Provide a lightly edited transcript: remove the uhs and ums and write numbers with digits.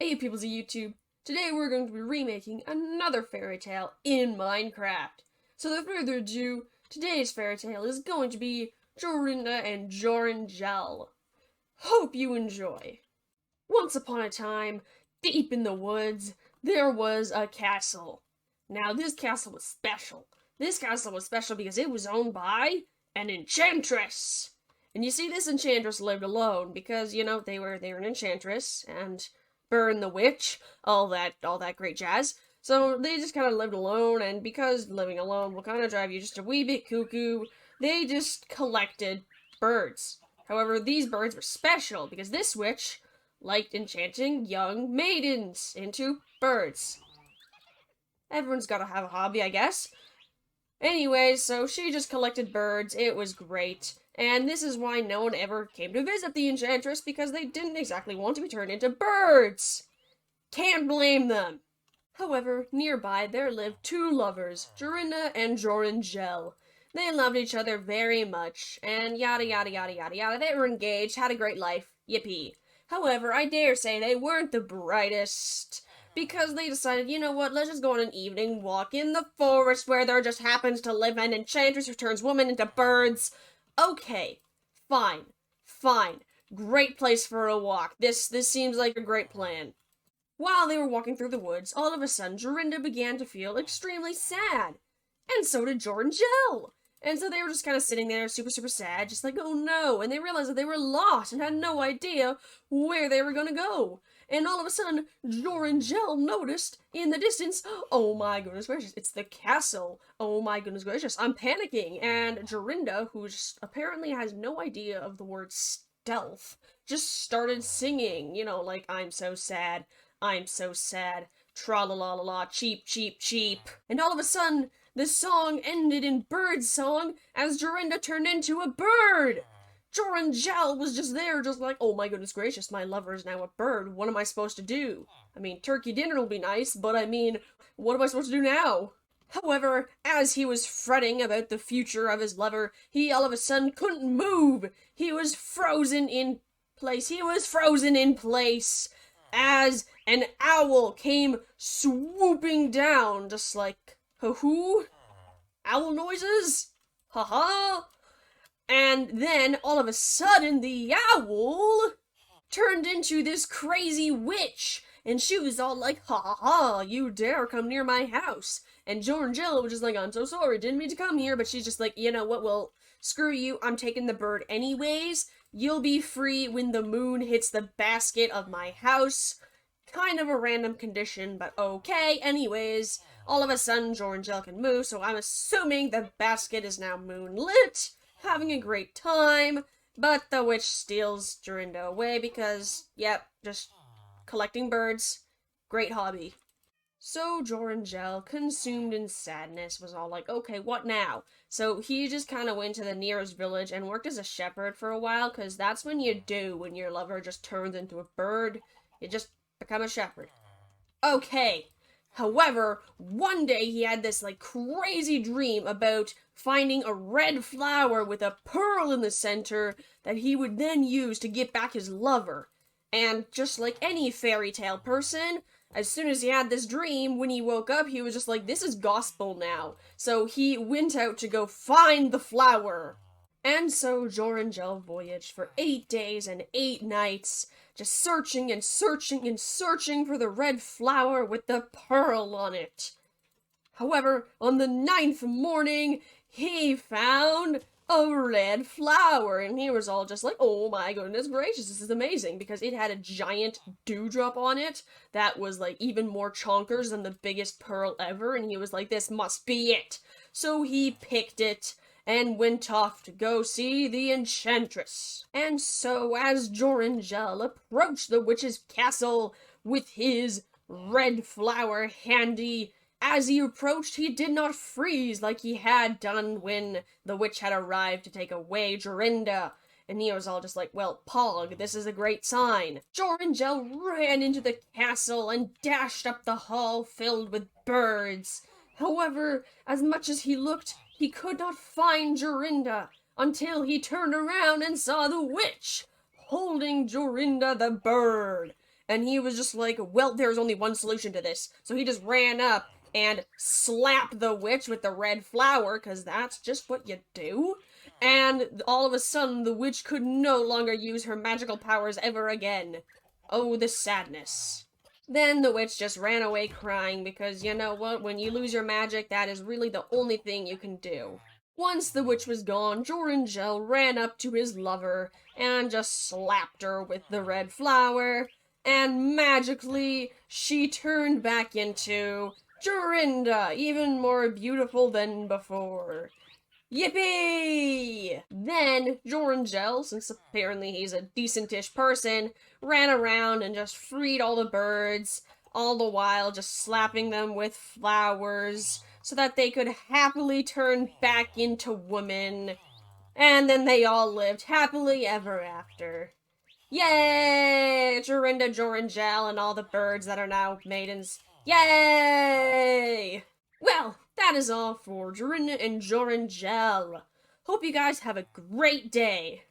Hey peoples of YouTube, today we're going to be remaking another fairy tale in Minecraft. So without further ado, today's fairy tale is going to be Jorinda and Joringel. Hope you enjoy. Once upon a time, deep in the woods, there was a castle. Now this castle was special. This castle was special because it was owned by an enchantress. And you see, this enchantress lived alone because, they were an enchantress and burn the witch, all that great jazz. So they just kind of lived alone, and because living alone will kind of drive you just a wee bit cuckoo, they just collected birds. However, these birds were special because this witch liked enchanting young maidens into birds. Everyone's gotta have a hobby, I guess. Anyway, so she just collected birds. It was great. And this is why no one ever came to visit the enchantress, because they didn't exactly want to be turned into birds. Can't blame them. However, nearby there lived two lovers, Jorinda and Joringel. They loved each other very much, and yada yada yada yada yada. They were engaged, had a great life, yippee. However, I dare say they weren't the brightest, because they decided, you know what, let's just go on an evening walk in the forest where there just happens to live an enchantress who turns women into birds. Okay, fine, fine. Great place for a walk. This seems like a great plan. While they were walking through the woods, all of a sudden, Jorinda began to feel extremely sad. And so did Joringel. And so they were just kind of sitting there, super, super sad, just like, oh no. And they realized that they were lost and had no idea where they were gonna go. And all of a sudden, Joringel noticed in the distance, oh my goodness gracious, it's the castle. Oh my goodness gracious, I'm panicking. And Jorinda, who just apparently has no idea of the word stealth, just started singing, like, I'm so sad. I'm so sad. Tra la la la la, cheep, cheep, cheep. And all of a sudden, the song ended in bird song as Jorinda turned into a bird. Joringel was just there, just like, oh my goodness gracious, my lover is now a bird. What am I supposed to do? I mean, turkey dinner will be nice, but I mean, what am I supposed to do now? However, as he was fretting about the future of his lover, he all of a sudden couldn't move. He was frozen in place. He was frozen in place as an owl came swooping down, just like, hoo-hoo? Owl noises? Haha? And then, all of a sudden, the owl turned into this crazy witch, and she was all like, ha ha ha, you dare come near my house. And Joringel was just like, I'm so sorry, didn't mean to come here, but she's just like, you know what, well, screw you, I'm taking the bird anyways. You'll be free when the moon hits the basket of my house. Kind of a random condition, but okay. Anyways, all of a sudden, Joringel can move, so I'm assuming the basket is now moonlit, having a great time, but the witch steals Jorinda away because, yep, just collecting birds. Great hobby. So Joringel, consumed in sadness, was all like, okay, what now? So he just kind of went to the nearest village and worked as a shepherd for a while, because that's when you do when your lover just turns into a bird. You just become a shepherd. Okay. However, one day he had this, like, crazy dream about finding a red flower with a pearl in the center that he would then use to get back his lover. And just like any fairy tale person, as soon as he had this dream, when he woke up, he was just like, this is gospel now. So he went out to go find the flower. And so Joringel voyaged for 8 days and 8 nights, just searching and searching and searching for the red flower with the pearl on it. However, on the 9th morning, he found a red flower, and he was all just like, oh my goodness gracious, this is amazing, because it had a giant dewdrop on it that was like even more chonkers than the biggest pearl ever, and he was like, this must be it. So he picked it and went off to go see the enchantress. And so as Joringel approached the witch's castle with his red flower handy, as he approached, he did not freeze like he had done when the witch had arrived to take away Jorinda. And he was all just like, well, Pog, this is a great sign. Joringel ran into the castle and dashed up the hall filled with birds. However, as much as he looked, he could not find Jorinda until he turned around and saw the witch holding Jorinda the bird. and he was just like, well, there's only one solution to this. So he just ran up and slapped the witch with the red flower, because that's just what you do. And all of a sudden, the witch could no longer use her magical powers ever again. Oh, the sadness. Then the witch just ran away crying, because you know what? When you lose your magic, that is really the only thing you can do. Once the witch was gone, Joringel ran up to his lover and just slapped her with the red flower, and magically she turned back into Jorinda, even more beautiful than before. Yippee! Then Joringel, since apparently he's a decentish person, ran around and just freed all the birds, all the while just slapping them with flowers so that they could happily turn back into women. And then they all lived happily ever after. Yay! Jorinda, Joringel, and all the birds that are now maidens. Yay! Well, that is all for Jorinda and Joringel. Hope you guys have a great day.